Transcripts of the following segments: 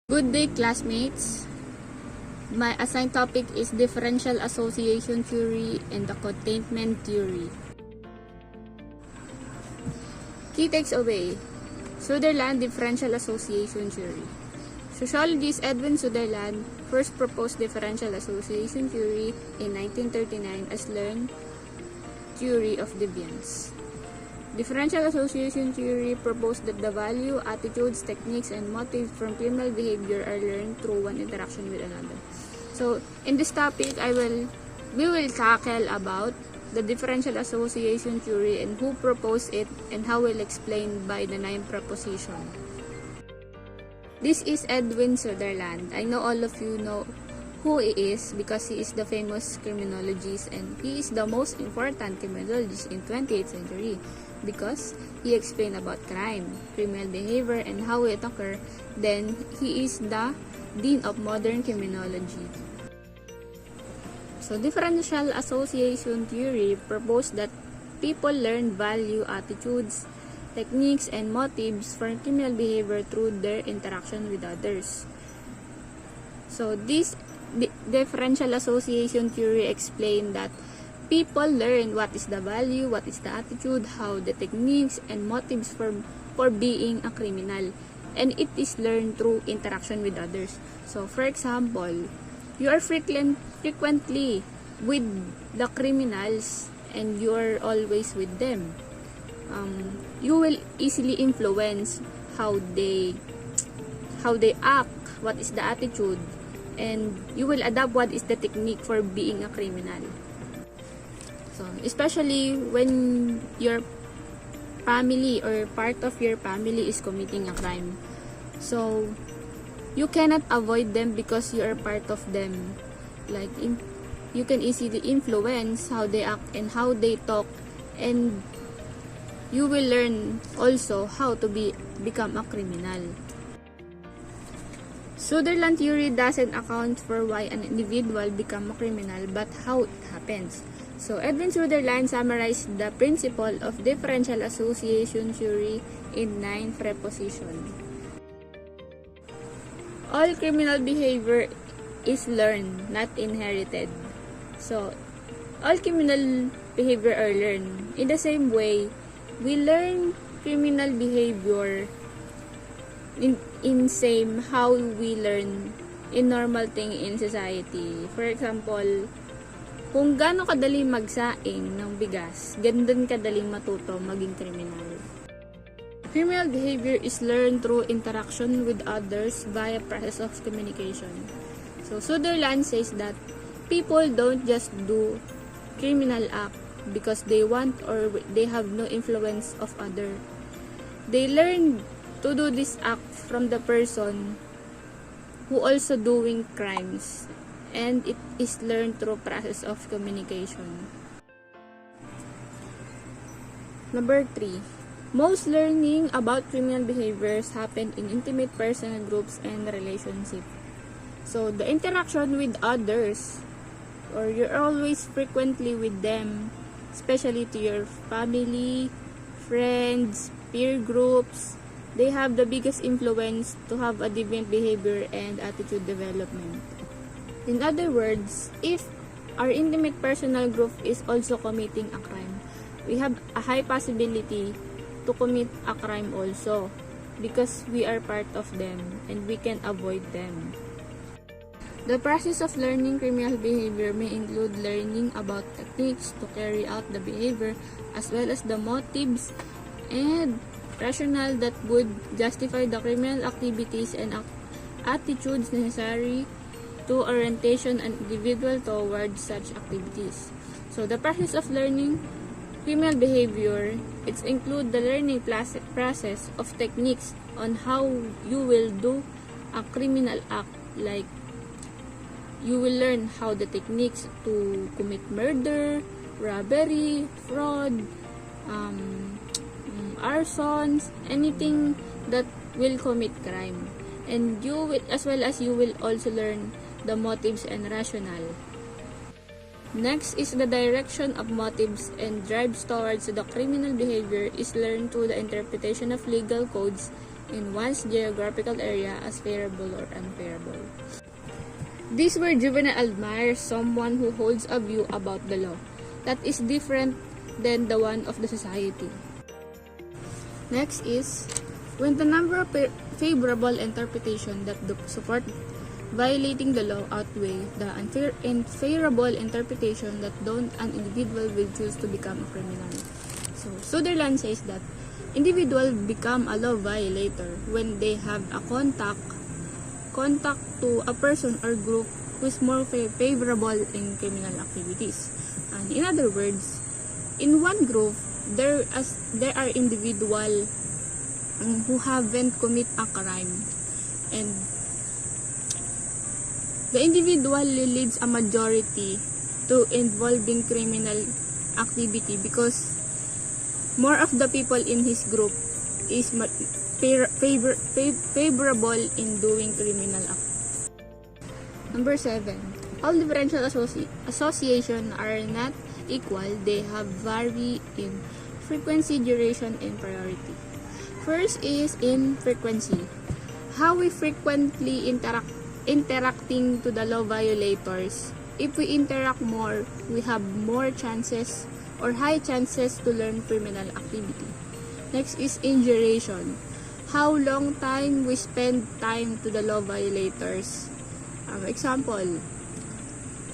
Good day, classmates. My assigned topic is differential association theory and the containment theory. Key takeaway: Sutherland differential association theory. Sociologist Edwin Sutherland first proposed differential association theory in 1939 as learned theory of deviance. Differential association theory proposed that the value, attitudes, techniques, and motives from criminal behavior are learned through one interaction with another. So, in this topic, we will tackle about the differential association theory and who proposed it and how we'll explain by the 9 proposition. This is Edwin Sutherland. I know all of you know who he is because he is the famous criminologist and he is the most important criminologist in 20th century because he explained about crime, criminal behavior, and how it occurs. Then he is the dean of modern criminology. So differential association theory proposed that people learn value, attitudes, techniques, and motives for criminal behavior through their interaction with others. So this differential association theory explained that people learn what is the value, what is the attitude, how the techniques and motives for being a criminal. And it is learned through interaction with others. So for example, you are frequently with the criminals and you are always with them. You will easily influence how they act, what is the attitude, and you will adapt what is the technique for being a criminal. So, especially when your family or part of your family is committing a crime. So, you cannot avoid them because you are part of them. Like, you can easily influence how they act and how they talk, and you will learn also how to become a criminal. Sutherland theory doesn't account for why an individual become a criminal but how it happens. So, Edwin Sutherland summarized the principle of differential association theory in 9 propositions. All criminal behavior is learned, not inherited. So, all criminal behavior are learned. In the same way, we learn criminal behavior in same how we learn in normal thing in society. For example, kung gaano kadali magsaing ng bigas, ganun kadaling matuto maging kriminal. Criminal behavior is learned through interaction with others via process of communication. So Sutherland says that people don't just do criminal act because they want or they have no influence of other. They learn to do this act from the person who also doing crimes. And it is learned through process of communication. Number 3. Most learning about criminal behaviors happen in intimate personal groups and relationships. So, the interaction with others, or you're always frequently with them, especially to your family, friends, peer groups, they have the biggest influence to have a deviant behavior and attitude development. In other words, if our intimate personal group is also committing a crime, we have a high possibility to commit a crime also because we are part of them and we can avoid them. The process of learning criminal behavior may include learning about techniques to carry out the behavior as well as the motives and rationale that would justify the criminal activities and attitudes necessary to orientation an individual towards such activities. So the process of learning criminal behavior, it's include the learning process of techniques on how you will do a criminal act. Like, you will learn how the techniques to commit murder, robbery, fraud, arsons, anything that will commit crime. And you will, as well as you will also learn the motives and rationale. Next is the direction of motives and drives towards the criminal behavior is learned through the interpretation of legal codes in one's geographical area as favorable or unfavorable. These were juvenile admires someone who holds a view about the law that is different than the one of the society. Next is, when the number of favorable interpretation that support violating the law outweigh the unfavorable interpretation that don't, an individual will choose to become a criminal. So Sutherland says that individual become a law violator when they have a contact to a person or group who is more favorable in criminal activities. And in other words, in one group, there are individuals who haven't commit a crime, and the individual leads a majority to involving criminal activity because more of the people in his group is favorable in doing criminal act. Number 7. All differential association are not equal. They have vary in frequency, duration, and priority. First is in frequency. How we frequently interacting to the law violators. If we interact more, we have more chances or high chances to learn criminal activity. Next is in duration. How long time we spend time to the law violators. Example,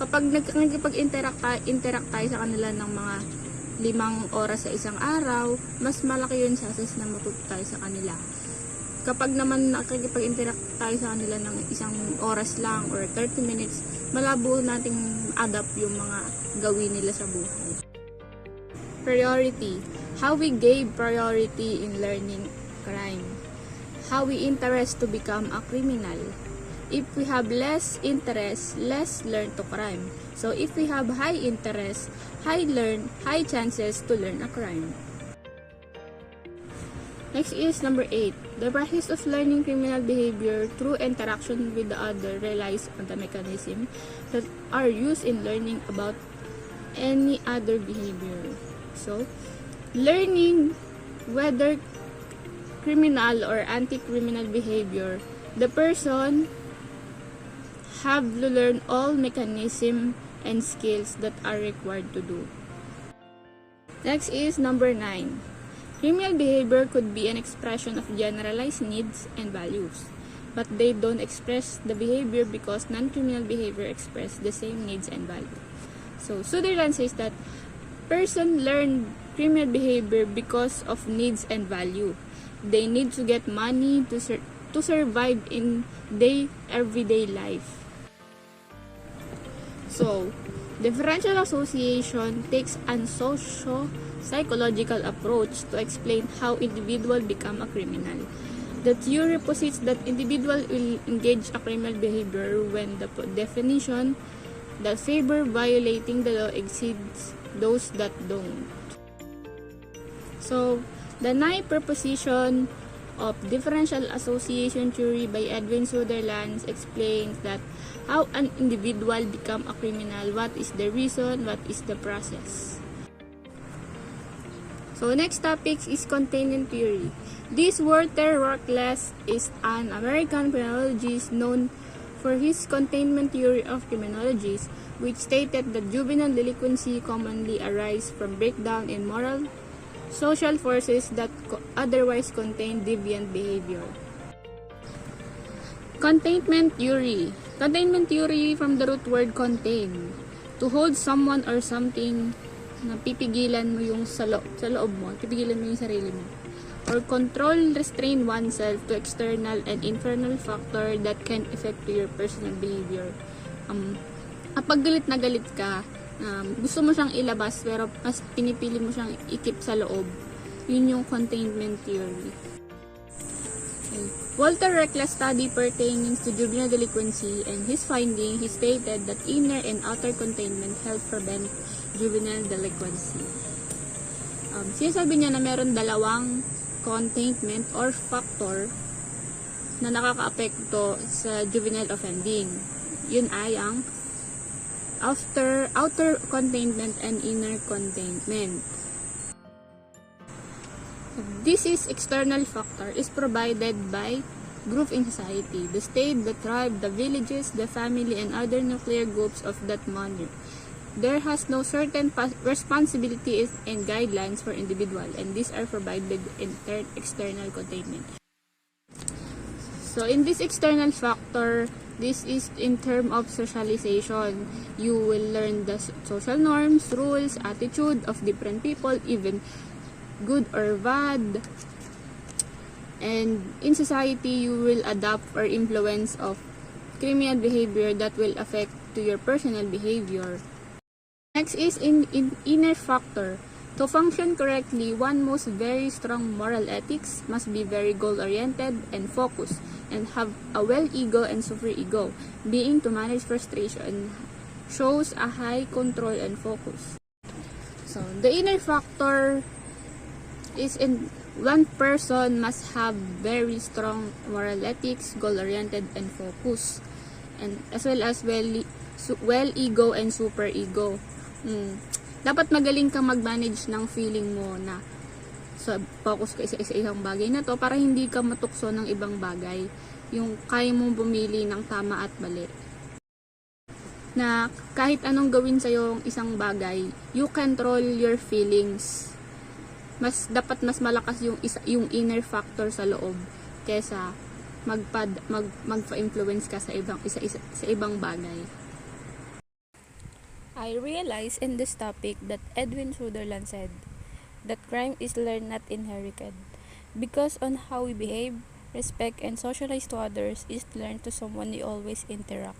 kapag nakikipag-interact tayo sa kanila ng mga 5 oras sa isang araw, mas malaki yung chances na matuto tayo sa kanila. Kapag naman nakikipag-interact tayo sa kanila ng 1 oras lang or 30 minutes, malabo nating adapt yung mga gawin nila sa buhay. Priority. How we gave priority in learning crime. How we interest to become a criminal. If we have less interest, less learn to crime. So if we have high interest, high chances to learn a crime. Next is number 8. The process of learning criminal behavior through interaction with the other relies on the mechanism that are used in learning about any other behavior. So, learning whether criminal or anti-criminal behavior, the person have to learn all mechanism and skills that are required to do. Next is number 9. Criminal behavior could be an expression of generalized needs and values, but they don't express the behavior because non-criminal behavior express the same needs and values. So Sutherland says that person learn criminal behavior because of needs and value. They need to get money to survive in everyday life. So, differential association takes an socio-psychological approach to explain how individuals become a criminal. The theory posits that individuals will engage a criminal behavior when the definition that favor violating the law exceeds those that don't. So, the 9th proposition of differential association theory by Edwin Sutherland explains that how an individual become a criminal, what is the reason, what is the process. So next topic is containment theory. This Walter Rockles is an American criminologist known for his containment theory of criminologies, which stated that juvenile delinquency commonly arises from breakdown in moral social forces that otherwise contain deviant behavior. Containment theory. Containment theory from the root word contain. To hold someone or something na pipigilan mo yung sa loob mo, pipigilan mo yung sarili mo. Or control, restrain oneself to external and internal factor that can affect to your personal behavior. Kapag galit na galit ka, gusto mo siyang ilabas pero mas pinipili mo siyang ikip sa loob. Yun yung containment theory. Okay. Walter Rockles study pertaining to juvenile delinquency, and his finding, he stated that inner and outer containment help prevent juvenile delinquency. Sinasabi niya na meron 2 containment or factor na nakaka-apekto sa juvenile offending. Yun ay ang outer containment and inner containment. This is external factor is provided by group in society, the state, the tribe, the villages, the family, and other nuclear groups of that manner. There has no certain responsibilities and guidelines for individual, and these are provided in external containment. So in this external factor, this is in term of socialization. You will learn the social norms, rules, attitude of different people, even good or bad. And in society, you will adopt or influence of criminal behavior that will affect to your personal behavior. Next is in inner factor. To function correctly, one must very strong moral ethics, must be very goal-oriented and focused, and have a well-ego and super-ego. Being to manage frustration shows a high control and focus. So, the inner factor is in one person must have very strong moral ethics, goal-oriented and focus, and as well as well-ego and super-ego. Dapat magaling kang mag-manage ng feeling mo na focus ka sa isang bagay na to para hindi ka matukso ng ibang bagay. Yung kaya mong bumili ng tama at mali. Na kahit anong gawin sa'yo isang bagay, you control your feelings. Dapat mas malakas yung inner factor sa loob kaysa magpa-influence ka sa ibang bagay. I realized in this topic that Edwin Sutherland said that crime is learned, not inherited, because on how we behave, respect, and socialize to others is learned to someone we always interact.